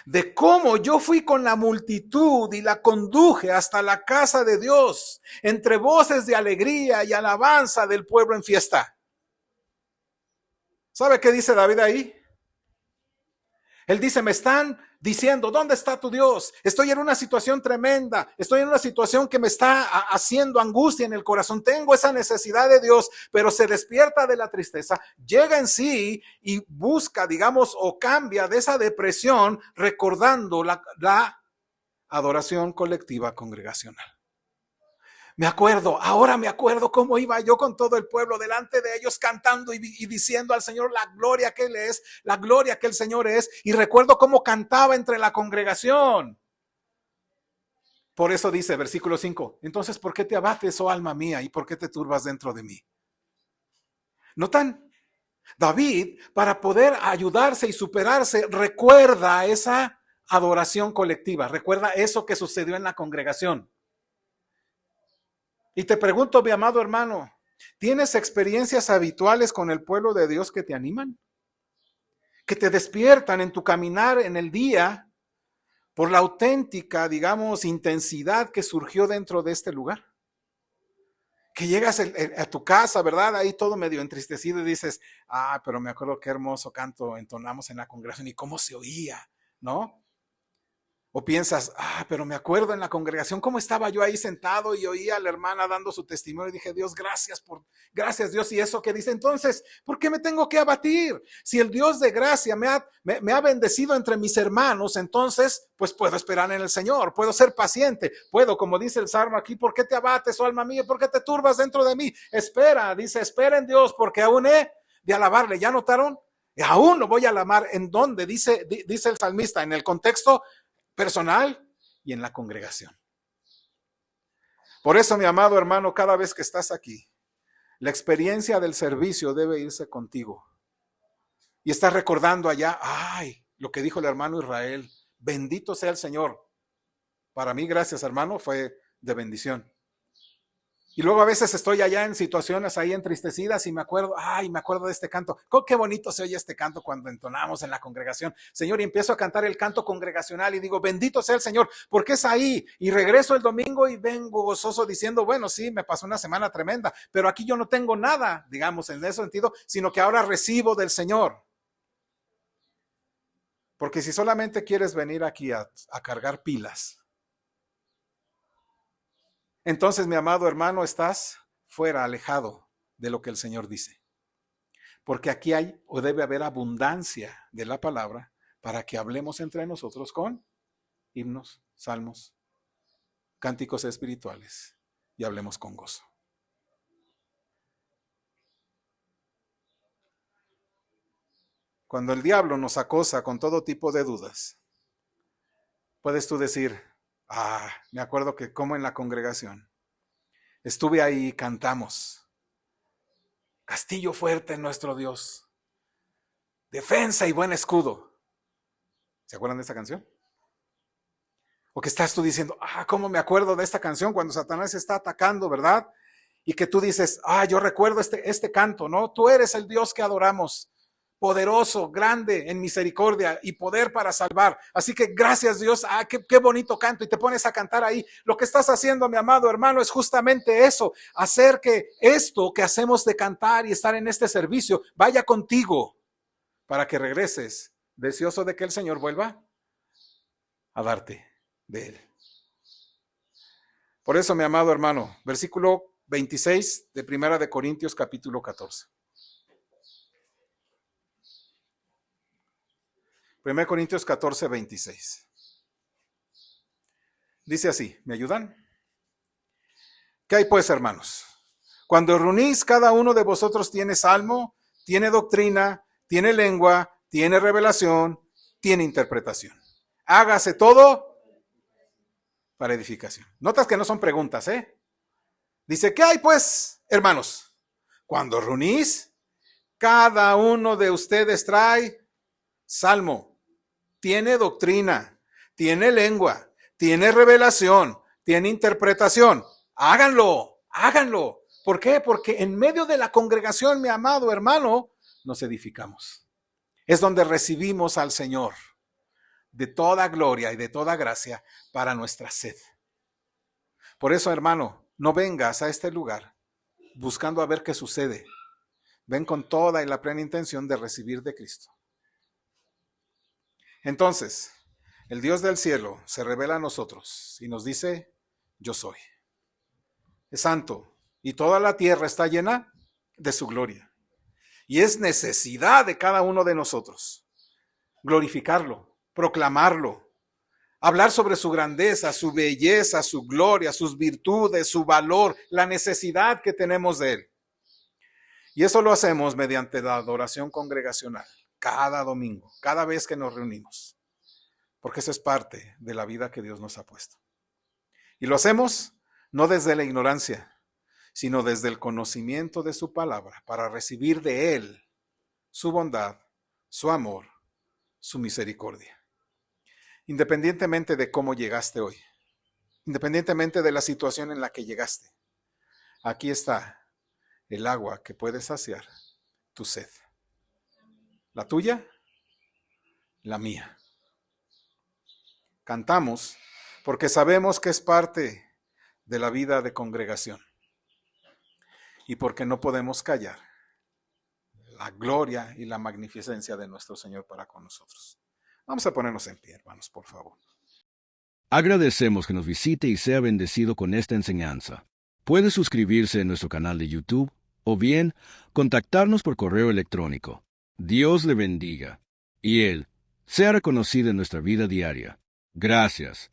de cómo yo fui con la multitud y la conduje hasta la casa de Dios, entre voces de alegría y alabanza del pueblo en fiesta. ¿Sabe qué dice David ahí? Él dice, me están diciendo, ¿dónde está tu Dios? Estoy en una situación tremenda, estoy en una situación que me está haciendo angustia en el corazón, tengo esa necesidad de Dios, pero se despierta de la tristeza, llega en sí y busca, digamos, o cambia de esa depresión recordando la adoración colectiva congregacional. ahora me acuerdo cómo iba yo con todo el pueblo delante de ellos cantando y diciendo al Señor la gloria que Él es, la gloria que el Señor es. Y recuerdo cómo cantaba entre la congregación. Por eso dice, versículo 5, entonces, ¿por qué te abates, oh alma mía, y por qué te turbas dentro de mí? ¿Notan? David, para poder ayudarse y superarse, recuerda esa adoración colectiva, recuerda eso que sucedió en la congregación. Y te pregunto, mi amado hermano, ¿tienes experiencias habituales con el pueblo de Dios que te animan? Que te despiertan en tu caminar en el día por la auténtica, digamos, intensidad que surgió dentro de este lugar. Que llegas a tu casa, ¿verdad? Ahí todo medio entristecido y dices, pero me acuerdo qué hermoso canto entonamos en la congregación y cómo se oía, ¿no? O piensas, pero me acuerdo en la congregación cómo estaba yo ahí sentado y oía a la hermana dando su testimonio y dije, Dios, gracias Dios. Y eso que dice, entonces, ¿por qué me tengo que abatir? Si el Dios de gracia me ha bendecido entre mis hermanos, entonces, pues puedo esperar en el Señor, puedo ser paciente, puedo, como dice el Salmo aquí, ¿por qué te abates, oh alma mía? ¿Por qué te turbas dentro de mí? Espera, dice, espera en Dios, porque aún he de alabarle. ¿Ya notaron? Aún lo voy a alabar. ¿En dónde? Dice el salmista, en el contexto personal y en la congregación. Por eso, mi amado hermano, cada vez que estás aquí, la experiencia del servicio debe irse contigo. Y estás recordando allá, lo que dijo el hermano Israel, bendito sea el Señor. Para mí, gracias hermano, fue de bendición. Y luego a veces estoy allá en situaciones ahí entristecidas y me acuerdo de este canto. Qué bonito se oye este canto cuando entonamos en la congregación. Señor, y empiezo a cantar el canto congregacional y digo, bendito sea el Señor, porque es ahí. Y regreso el domingo y vengo gozoso diciendo, bueno, sí, me pasó una semana tremenda, pero aquí yo no tengo nada, digamos, en ese sentido, sino que ahora recibo del Señor. Porque si solamente quieres venir aquí a cargar pilas, entonces, mi amado hermano, estás fuera, alejado de lo que el Señor dice. Porque aquí hay o debe haber abundancia de la palabra para que hablemos entre nosotros con himnos, salmos, cánticos espirituales y hablemos con gozo. Cuando el diablo nos acosa con todo tipo de dudas, puedes tú decir, me acuerdo que como en la congregación, estuve ahí y cantamos, castillo fuerte en nuestro Dios, defensa y buen escudo. ¿Se acuerdan de esta canción? O que estás tú diciendo, ¿cómo me acuerdo de esta canción cuando Satanás está atacando, verdad? Y que tú dices, yo recuerdo este canto, ¿no? Tú eres el Dios que adoramos, poderoso, grande en misericordia y poder para salvar. Así que gracias Dios, qué bonito canto, y te pones a cantar ahí. Lo que estás haciendo, mi amado hermano, es justamente eso, hacer que esto que hacemos de cantar y estar en este servicio vaya contigo para que regreses deseoso de que el Señor vuelva a darte de Él. Por eso, mi amado hermano, versículo 26 de Primera de Corintios capítulo 14. 1 Corintios 14, 26. Dice así, ¿me ayudan? ¿Qué hay pues, hermanos? Cuando reunís, cada uno de vosotros tiene salmo, tiene doctrina, tiene lengua, tiene revelación, tiene interpretación. Hágase todo para edificación. Notas que no son preguntas, ¿eh? Dice, ¿qué hay pues, hermanos? Cuando reunís, cada uno de ustedes trae salmo, tiene doctrina, tiene lengua, tiene revelación, tiene interpretación. Háganlo. ¿Por qué? Porque en medio de la congregación, mi amado hermano, nos edificamos. Es donde recibimos al Señor de toda gloria y de toda gracia para nuestra sed. Por eso, hermano, no vengas a este lugar buscando a ver qué sucede. Ven con toda y la plena intención de recibir de Cristo. Entonces, el Dios del cielo se revela a nosotros y nos dice, yo soy. Es santo y toda la tierra está llena de su gloria. Y es necesidad de cada uno de nosotros glorificarlo, proclamarlo, hablar sobre su grandeza, su belleza, su gloria, sus virtudes, su valor, la necesidad que tenemos de Él. Y eso lo hacemos mediante la adoración congregacional, cada domingo, cada vez que nos reunimos, porque eso es parte de la vida que Dios nos ha puesto. Y lo hacemos no desde la ignorancia, sino desde el conocimiento de su palabra, para recibir de Él su bondad, su amor, su misericordia. Independientemente de cómo llegaste hoy, independientemente de la situación en la que llegaste, aquí está el agua que puede saciar tu sed. La tuya, la mía. Cantamos porque sabemos que es parte de la vida de congregación y porque no podemos callar la gloria y la magnificencia de nuestro Señor para con nosotros. Vamos a ponernos en pie, hermanos, por favor. Agradecemos que nos visite y sea bendecido con esta enseñanza. Puede suscribirse a nuestro canal de YouTube o bien contactarnos por correo electrónico. Dios le bendiga y Él sea reconocido en nuestra vida diaria. Gracias